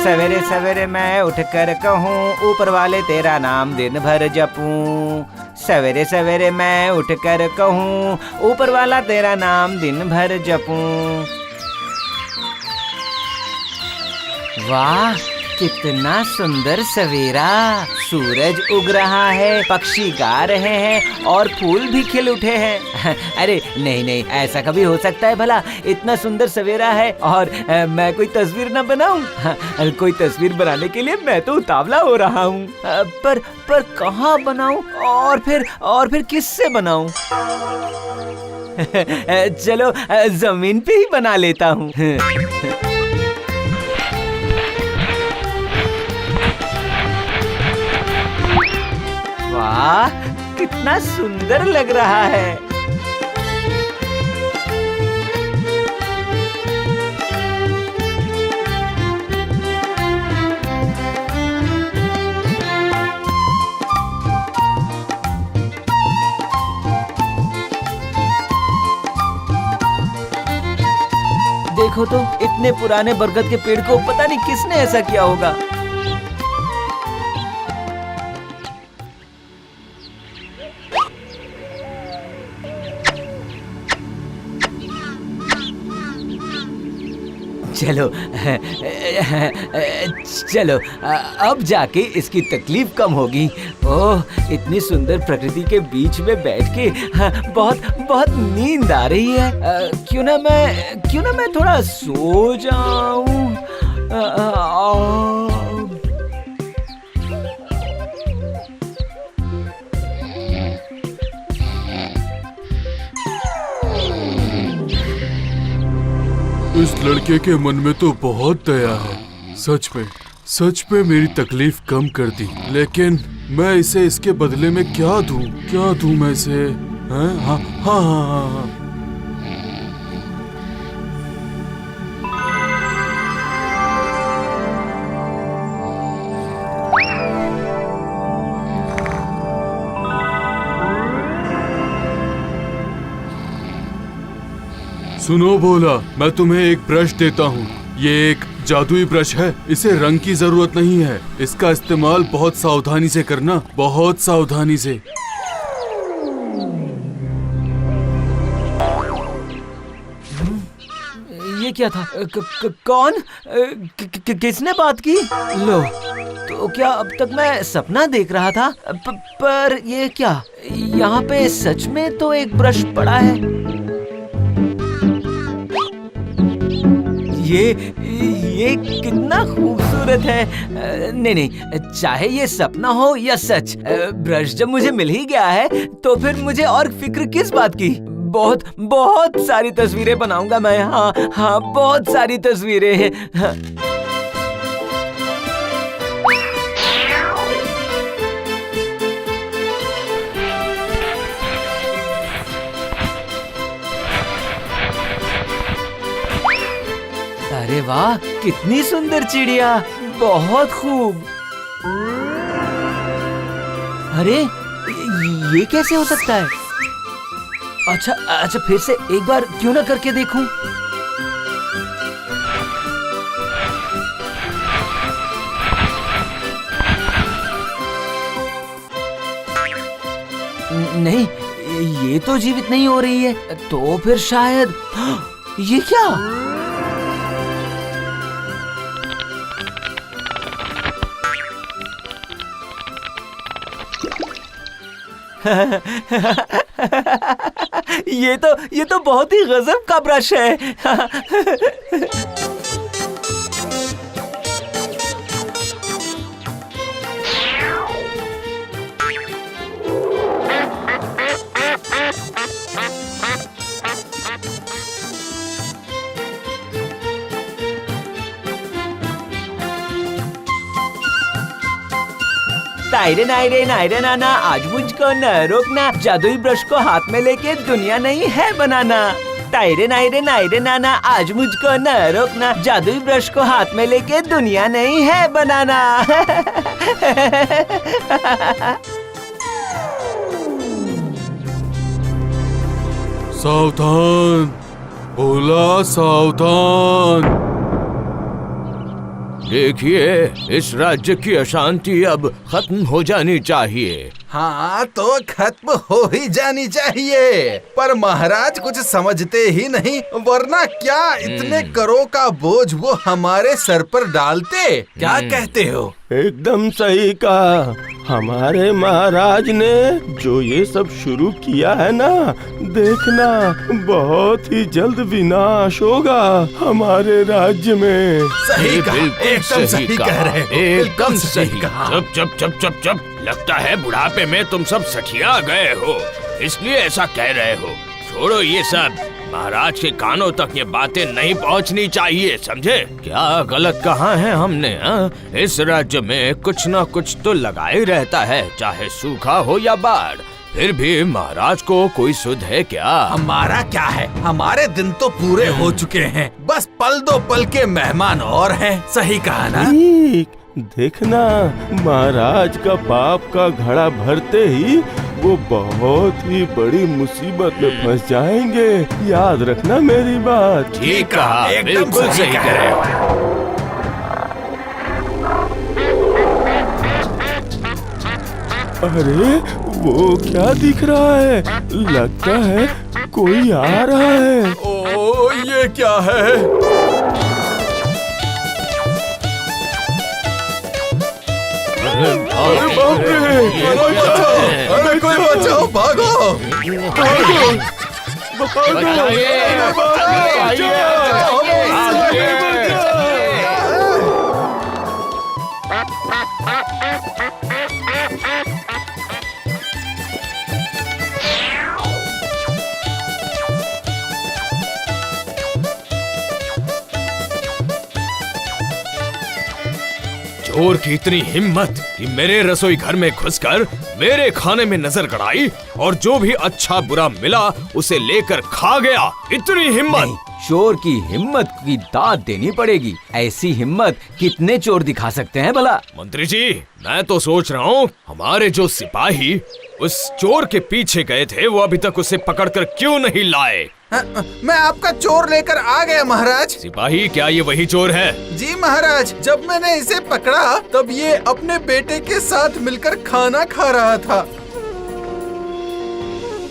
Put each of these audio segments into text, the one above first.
सवेरे सवेरे मैं उठकर कहूँ ऊपर वाले तेरा नाम दिन भर जपूं। सवेरे सवेरे मैं उठकर कहूँ ऊपर वाला तेरा नाम दिन भर जपूं। वाह कितना सुंदर सवेरा। सूरज उग रहा है, पक्षी गा रहे हैं और फूल भी खिल उठे हैं। अरे नहीं नहीं, ऐसा कभी हो सकता है भला? इतना सुंदर सवेरा है और मैं कोई तस्वीर न बनाऊं? कोई तस्वीर बनाने के लिए मैं तो उतावला हो रहा हूँ। पर कहाँ बनाऊं और फिर किससे बनाऊं? चलो जमीन पे ही बना लेता हूँ। वाह कितना सुंदर लग रहा है। देखो तो इतने पुराने बरगद के पेड़ को पता नहीं किसने ऐसा किया होगा। चलो चलो अब जाके इसकी तकलीफ कम होगी। ओह इतनी सुंदर प्रकृति के बीच में बैठ के बहुत बहुत नींद आ रही है। क्यों ना मैं थोड़ा सो जाऊं। इस लड़के के मन में तो बहुत दया है। सच में मेरी तकलीफ कम कर दी। लेकिन मैं इसे इसके बदले में क्या दूं मैं इसे? हाँ हाँ हाँ हाँ। सुनो भोला, मैं तुम्हें एक ब्रश देता हूँ। ये एक जादुई ब्रश है। इसे रंग की जरूरत नहीं है। इसका इस्तेमाल बहुत सावधानी से करना, बहुत सावधानी से। ये क्या था? कौन? किसने बात की? लो, तो क्या अब तक मैं सपना देख रहा था? पर ये क्या? यहाँ पे सच में तो एक ब्रश पड़ा है। ये कितना खूबसूरत है। नहीं, चाहे ये सपना हो या सच, ब्रश जब मुझे मिल ही गया है तो फिर मुझे और फिक्र किस बात की। बहुत सारी तस्वीरें बनाऊंगा मैं। हाँ बहुत सारी तस्वीरें। हाँ। अरे वाह कितनी सुंदर चिड़िया, बहुत खूब। अरे ये कैसे हो सकता है? अच्छा फिर से एक बार क्यों ना करके देखूं। नहीं, ये तो जीवित नहीं हो रही है। तो फिर शायद ये क्या? ये तो बहुत ही गजब का ब्रश है। नायरे नायरे नायरे नाना, आज मुझको न रोकना, जादुई ब्रश को हाथ में लेके दुनिया नहीं है बनाना। नायरे नायरे नायरे नाना, आज मुझको न रोकना, जादुई ब्रश को हाथ में लेके दुनिया नहीं है बनाना। सावधान भोला, सावधान। देखिए, इस राज्य की अशांति अब खत्म हो जानी चाहिए। हाँ तो खत्म हो ही जानी चाहिए, पर महाराज कुछ समझते ही नहीं, वरना क्या इतने करों का बोझ वो हमारे सर पर डालते। क्या कहते हो? एकदम सही कहा। हमारे महाराज ने जो ये सब शुरू किया है ना, देखना बहुत ही जल्द विनाश होगा हमारे राज्य में। सही कहा, बिल्कुल एकदम सही कह रहे हो, एकदम बिल्कुल सही। कहा। चुप चुप चुप चुप चुप। लगता है बुढ़ापे में तुम सब सठिया गए हो, इसलिए ऐसा कह रहे हो। छोड़ो ये सब, महाराज के कानों तक ये बातें नहीं पहुंचनी चाहिए, समझे? क्या गलत कहा है हमने? इस राज्य में कुछ ना कुछ तो लगा ही रहता है, चाहे सूखा हो या बाढ़। फिर भी महाराज को कोई सुध है क्या? हमारा क्या है, हमारे दिन तो पूरे हो चुके हैं, बस पल दो पल के मेहमान और हैं। सही कहा ना? ठीक, देखना महाराज का पाप का घड़ा भरते ही वो बहुत ही बड़ी मुसीबत में फंस जाएंगे। याद रखना मेरी बात। ठीक कहा, एकदम बिल्कुल सही सही कह कह रहे रहे हो। हो। अरे वो क्या दिख रहा है? लगता है कोई आ रहा है। ओ ये क्या है? अरे बाप रे! कोई बचाओ, अरे कोई बचाओ, भागो। चोर की इतनी हिम्मत कि मेरे रसोई घर में घुसकर मेरे खाने में नजर गड़ाई और जो भी अच्छा बुरा मिला उसे लेकर खा गया। इतनी हिम्मत! चोर की हिम्मत की दाद देनी पड़ेगी। ऐसी हिम्मत कितने चोर दिखा सकते हैं भला? मंत्री जी, मैं तो सोच रहा हूँ हमारे जो सिपाही उस चोर के पीछे गए थे वो अभी तक उसे पकड़कर क्यों नहीं लाए? मैं आपका चोर लेकर आ गया महाराज। सिपाही, क्या ये वही चोर है? जी महाराज, जब मैंने इसे पकड़ा तब ये अपने बेटे के साथ मिलकर खाना खा रहा था।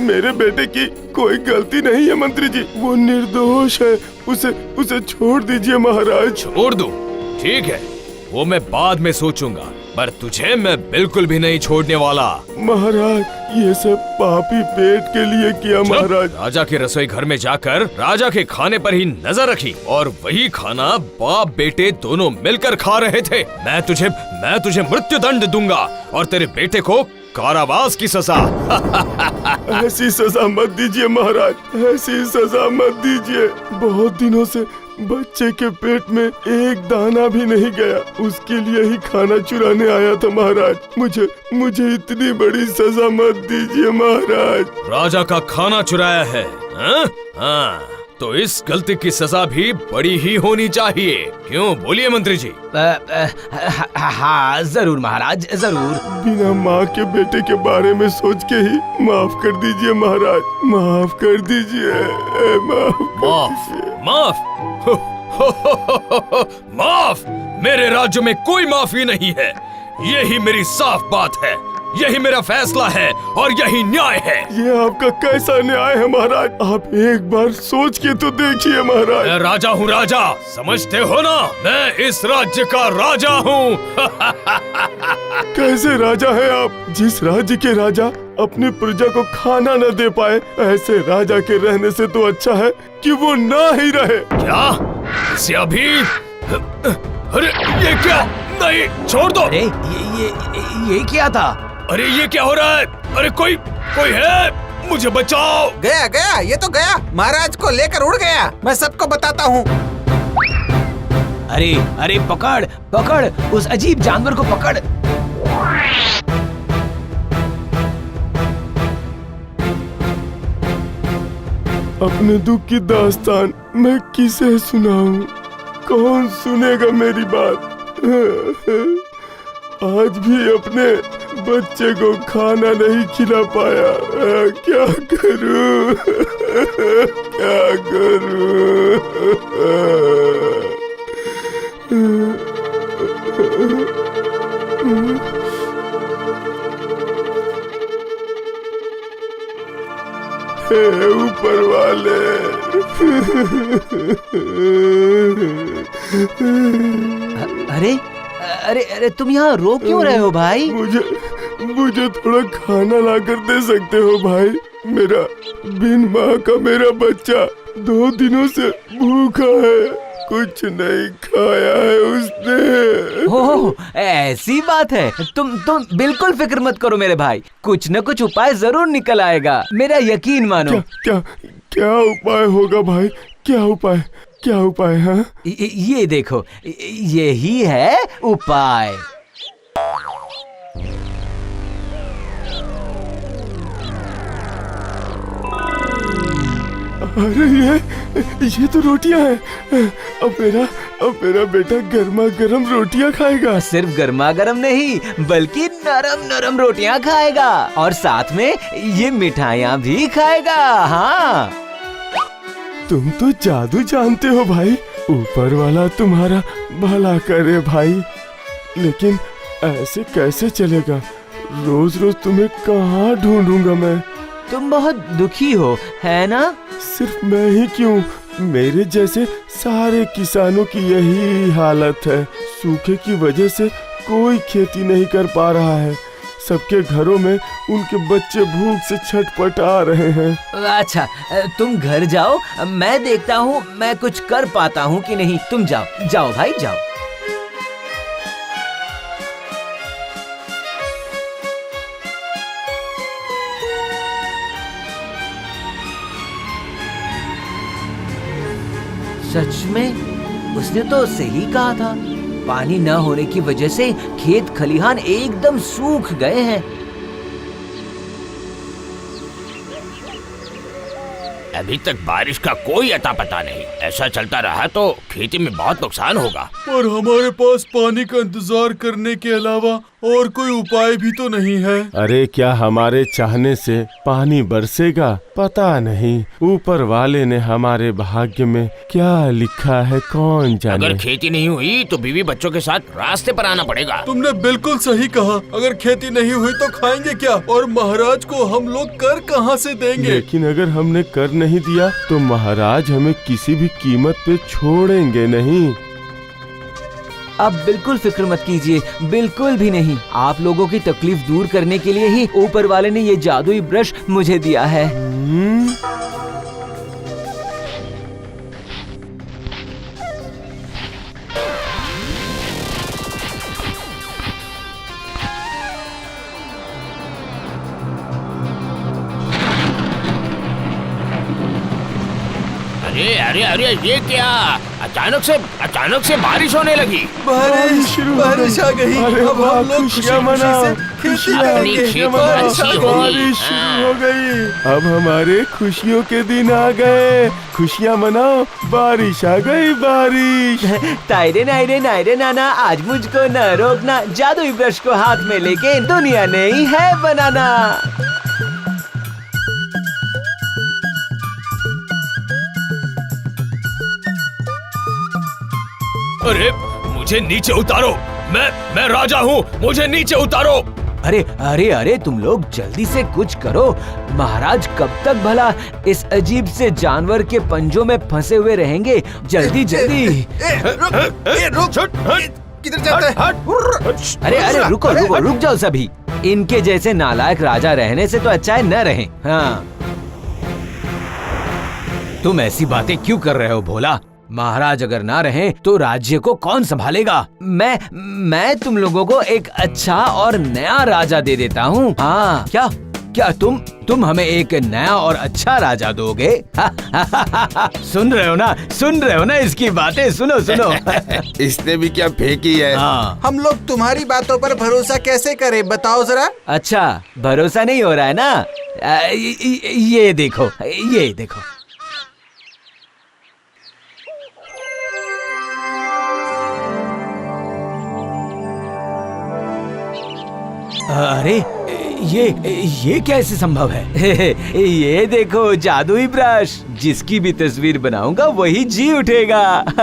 मेरे बेटे की कोई गलती नहीं है मंत्री जी, वो निर्दोष है। उसे छोड़ दीजिए महाराज। छोड़ दूं? ठीक है, वो मैं बाद में सोचूंगा, पर तुझे मैं बिल्कुल भी नहीं छोड़ने वाला। महाराज ये सब पापी पेट के लिए किया चुप! महाराज। राजा के रसोई घर में जाकर राजा के खाने पर ही नजर रखी और वही खाना बाप बेटे दोनों मिलकर खा रहे थे। मैं तुझे मृत्यु दंड दूंगा और तेरे बेटे को कारावास की सजा। ऐसी सजा मत दीजिए महाराज, ऐसी सजा मत दीजिए। बहुत दिनों से बच्चे के पेट में एक दाना भी नहीं गया, उसके लिए ही खाना चुराने आया था महाराज। मुझे इतनी बड़ी सजा मत दीजिए महाराज। राजा का खाना चुराया है? हाँ, तो इस गलती की सजा भी बड़ी ही होनी चाहिए। क्यों, बोलिए मंत्री जी। हाँ जरूर महाराज, जरूर। बिना माँ के बेटे के बारे में सोच के ही माफ कर दीजिए महाराज, माफ कर दीजिए। माफ? माफ? मेरे राज्य में कोई माफी नहीं है। यही मेरी साफ बात है, यही मेरा फैसला है और यही न्याय है। ये आपका कैसा न्याय है महाराज? आप एक बार सोच के तो देखिए महाराज। मैं राजा हूँ, राजा, समझते हो ना? मैं इस राज्य का राजा हूँ। कैसे राजा है आप? जिस राज्य के राजा अपनी प्रजा को खाना न दे पाए, ऐसे राजा के रहने से तो अच्छा है कि वो ना ही रहे। क्या? इसे अभी? अरे ये क्या? नहीं, छोड़ दो। अरे ये क्या था? अरे ये क्या हो रहा है? अरे कोई है? मुझे बचाओ। गया, ये तो गया, महाराज को लेकर उड़ गया। मैं सबको बताता हूँ। अरे पकड़ उस अजीब जानवर को पकड़। अपने दुख की दास्तान मैं किसे सुनाऊं? कौन सुनेगा मेरी बात? आज भी अपने बच्चे को खाना नहीं खिला पाया। क्या करूं? क्या करूं? हे ऊपर वाले। अरे अरे अरे तुम यहाँ रो क्यों रहे हो भाई? मुझे थोड़ा खाना ला कर दे सकते हो भाई? मेरा बिन माँ का मेरा बच्चा 2 दिनों से भूखा है, कुछ नहीं खाया है उसने। ओह, ऐसी बात है। तुम बिल्कुल फिक्र मत करो मेरे भाई, कुछ न कुछ उपाय जरूर निकल आएगा, मेरा यकीन मानो। क्या उपाय होगा भाई? क्या उपाय है? ये देखो, यही है उपाय। अरे ये तो रोटियां हैं। अब मेरा बेटा गर्मा गर्म रोटियां खाएगा। सिर्फ गर्मा गर्म नहीं, बल्कि नरम नरम रोटियां खाएगा, और साथ में ये मिठाइयाँ भी खाएगा। हाँ, तुम तो जादू जानते हो भाई। ऊपर वाला तुम्हारा भला करे भाई, लेकिन ऐसे कैसे चलेगा? रोज रोज तुम्हें कहाँ ढूंढूंगा मैं? तुम बहुत दुखी हो, है ना? सिर्फ मैं ही क्यों, मेरे जैसे सारे किसानों की यही हालत है। सूखे की वजह से कोई खेती नहीं कर पा रहा है। सबके घरों में उनके बच्चे भूख से छटपटा रहे हैं। अच्छा, तुम घर जाओ, मैं देखता हूँ मैं कुछ कर पाता हूँ कि नहीं। तुम जाओ भाई, जाओ। सच में उसने तो सही कहा था, पानी न होने की वजह से खेत खलिहान एकदम सूख गए हैं। अभी तक बारिश का कोई अता पता नहीं। ऐसा चलता रहा तो खेती में बहुत नुकसान होगा। पर हमारे पास पानी का इंतजार करने के अलावा और कोई उपाय भी तो नहीं है। अरे क्या हमारे चाहने से पानी बरसेगा? पता नहीं, ऊपर वाले ने हमारे भाग्य में क्या लिखा है कौन जाने। अगर खेती नहीं हुई तो बीवी बच्चों के साथ रास्ते पर आना पड़ेगा। तुमने बिल्कुल सही कहा। अगर खेती नहीं हुई तो खाएंगे क्या? और महाराज को हम लोग कर कहाँ से देंगे? लेकिन अगर हमने कर नहीं दिया तो महाराज हमें किसी भी कीमत पे छोड़ेंगे नहीं। अब बिल्कुल फिक्र मत कीजिए, बिल्कुल भी नहीं। आप लोगों की तकलीफ दूर करने के लिए ही ऊपर वाले ने ये जादुई ब्रश मुझे दिया है। अरे अरे अरे, ये क्या? अचानक से बारिश होने लगी। बारिश आ गई। अरे अब वाह, हम लोग खुशियाँ मनाओ, खेती अपनी करेंगे। खेती अच्छी होगी। बारिश शुरू हो गई। अब हमारे खुशियों के दिन आ गए। खुशियाँ मनाओ, बारिश आ गई, बारिश। तायरे नायरे नायरे नाना, आज मुझको न रोकना, जादुई ब्रश को हाथ में लेके दुनिया नहीं है बनाना। अरे मुझे नीचे उतारो, मैं राजा हूँ, मुझे नीचे उतारो। अरे अरे अरे, तुम लोग जल्दी से कुछ करो। महाराज कब तक भला इस अजीब से जानवर के पंजों में फंसे हुए रहेंगे? जल्दी जल्दी। रुक, किधर जाता है? अरे अरे, रुक जाओ सभी। इनके जैसे नालायक राजा रहने से तो अच्छा है न रहे। हाँ, तुम ऐसी बातें क्यों कर रहे हो भोला? महाराज अगर ना रहे तो राज्य को कौन संभालेगा? मैं तुम लोगों को एक अच्छा और नया राजा दे देता हूँ। हाँ, क्या तुम हमें एक नया और अच्छा राजा दोगे? सुन रहे हो ना इसकी बातें? सुनो। इसने भी क्या फेंकी है? हाँ, हम लोग तुम्हारी बातों पर भरोसा कैसे करें, बताओ जरा। अच्छा, भरोसा नहीं हो रहा है ना? ये देखो। अरे ये कैसे संभव है? ये देखो जादुई ब्रश, जिसकी भी तस्वीर बनाऊंगा वही जी उठेगा। जय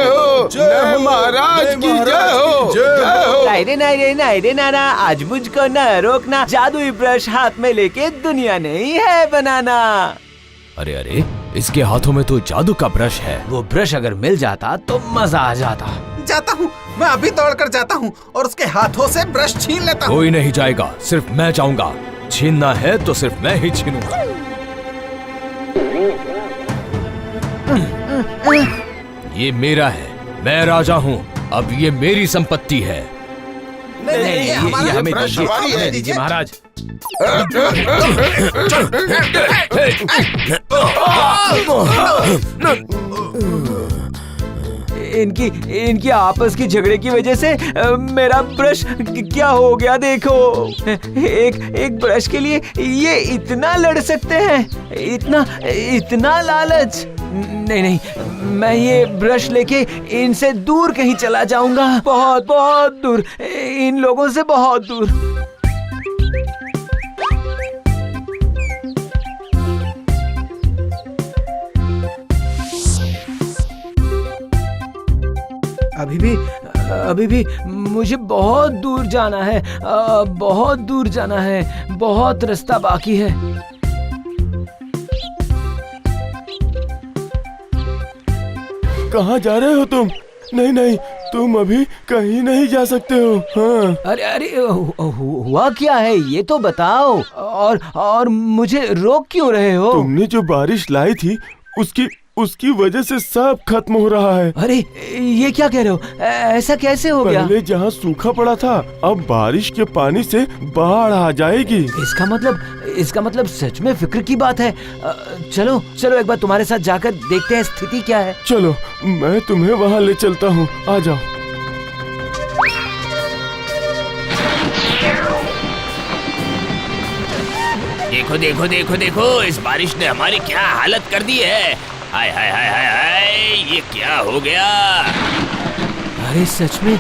हो, जय महाराज की जय हो, जय हो। नहीं रे नाना, आज मुझको न रोकना। जादुई ब्रश हाथ में लेके दुनिया नहीं है बनाना। अरे अरे, इसके हाथों में तो जादू का ब्रश है। वो ब्रश अगर मिल जाता तो मजा आ जाता। जाता हूँ, मैं अभी दौड़कर जाता हूँ और उसके हाथों से ब्रश छीन लेता हूँ। कोई नहीं जाएगा, सिर्फ मैं जाऊंगा। छीनना है तो सिर्फ मैं ही छीनूंगा। ये मेरा है, मैं राजा हूँ। अब ये मेरी संपत्ति है। नहीं, ये हमारा ये हमें ब्रश दीजिए, हमारी है। हमें दीजिए महाराज। इनकी आपस की झगड़े की वजह से मेरा ब्रश क्या हो गया देखो। एक ब्रश के लिए ये इतना लड़ सकते हैं, इतना लालच। नहीं, मैं ये ब्रश लेके इनसे दूर कहीं चला जाऊंगा, बहुत बहुत दूर, इन लोगों से बहुत दूर। अभी भी मुझे बहुत दूर जाना है, बहुत दूर जाना है, बहुत रास्ता बाकी है। कहाँ जा रहे हो तुम? नहीं, तुम अभी कहीं नहीं जा सकते हो। हाँ। अरे हुआ क्या है ये तो बताओ, और मुझे रोक क्यों रहे हो? तुमने जो बारिश लाई थी उसकी वजह से सब खत्म हो रहा है। अरे ये क्या कह रहे हो? ऐसा कैसे हो गया? पहले जहाँ सूखा पड़ा था, अब बारिश के पानी से बाढ़ आ जाएगी। इसका मतलब सच में फिक्र की बात है। चलो एक बार तुम्हारे साथ जाकर देखते हैं स्थिति क्या है। चलो, मैं तुम्हें वहाँ ले चलता हूँ, आ जाओ। देखो, इस बारिश ने हमारी क्या हालत कर दी है। हाय, ये क्या हो गया? अरे सच में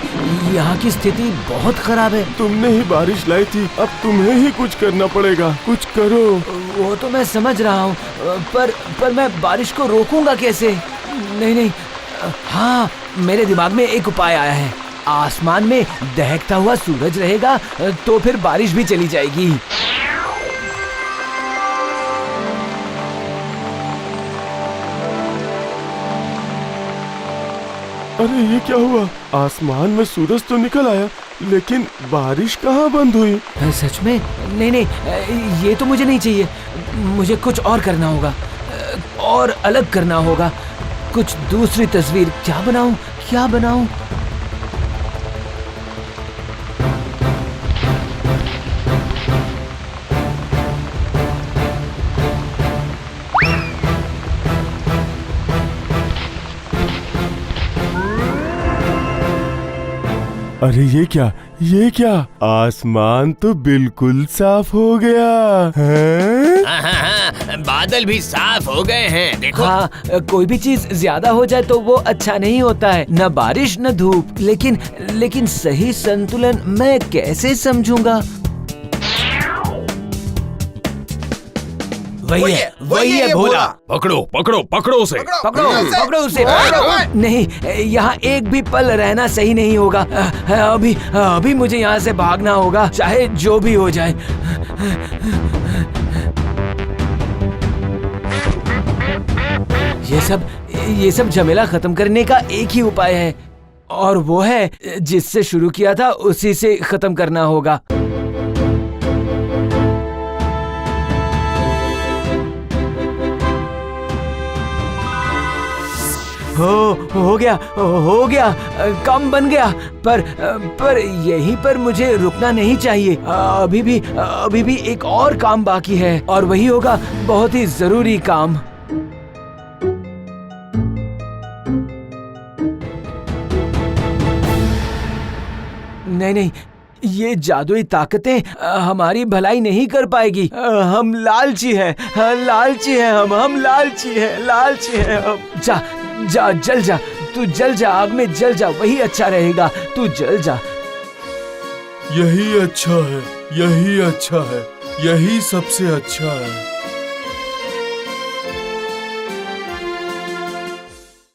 यहाँ की स्थिति बहुत खराब है। तुमने ही बारिश लाई थी, अब तुम्हें ही कुछ करना पड़ेगा। कुछ करो। वो तो मैं समझ रहा हूँ, पर मैं बारिश को रोकूंगा कैसे? नहीं, हाँ, मेरे दिमाग में एक उपाय आया है। आसमान में दहकता हुआ सूरज रहेगा तो फिर बारिश भी चली जाएगी। अरे ये क्या हुआ? आसमान में सूरज तो निकल आया, लेकिन बारिश कहाँ बंद हुई? सच में? नहीं, ये तो मुझे नहीं चाहिए। मुझे कुछ और करना होगा, और अलग करना होगा। कुछ दूसरी तस्वीर क्या बनाऊं? अरे ये क्या? आसमान तो बिल्कुल साफ हो गया है। हाँ, बादल भी साफ हो गए हैं। देखो। हाँ, कोई भी चीज ज्यादा हो जाए तो वो अच्छा नहीं होता है, न बारिश न धूप। लेकिन सही संतुलन मैं कैसे समझूंगा? वही है भोला। पकड़ो उसे। पकड़ो उसे। नहीं, यहाँ एक भी पल रहना सही नहीं होगा। अभी मुझे यहाँ से भागना होगा, चाहे जो भी हो जाए। ये सब झमेला खत्म करने का एक ही उपाय है, और वो है जिससे शुरू किया था उसी से खत्म करना होगा। हो गया, काम बन गया। पर यहीं पर मुझे रुकना नहीं चाहिए। अभी भी एक और काम बाकी है, और वही होगा बहुत ही जरूरी काम। नहीं, ये जादुई ताकतें हमारी भलाई नहीं कर पाएगी। हम लालची हैं, हम लालची हैं हम। जल जा, तू जल जा, आग में जल जा, वही अच्छा रहेगा। तू जल जा। यही अच्छा है, यही अच्छा है, यही सबसे अच्छा है।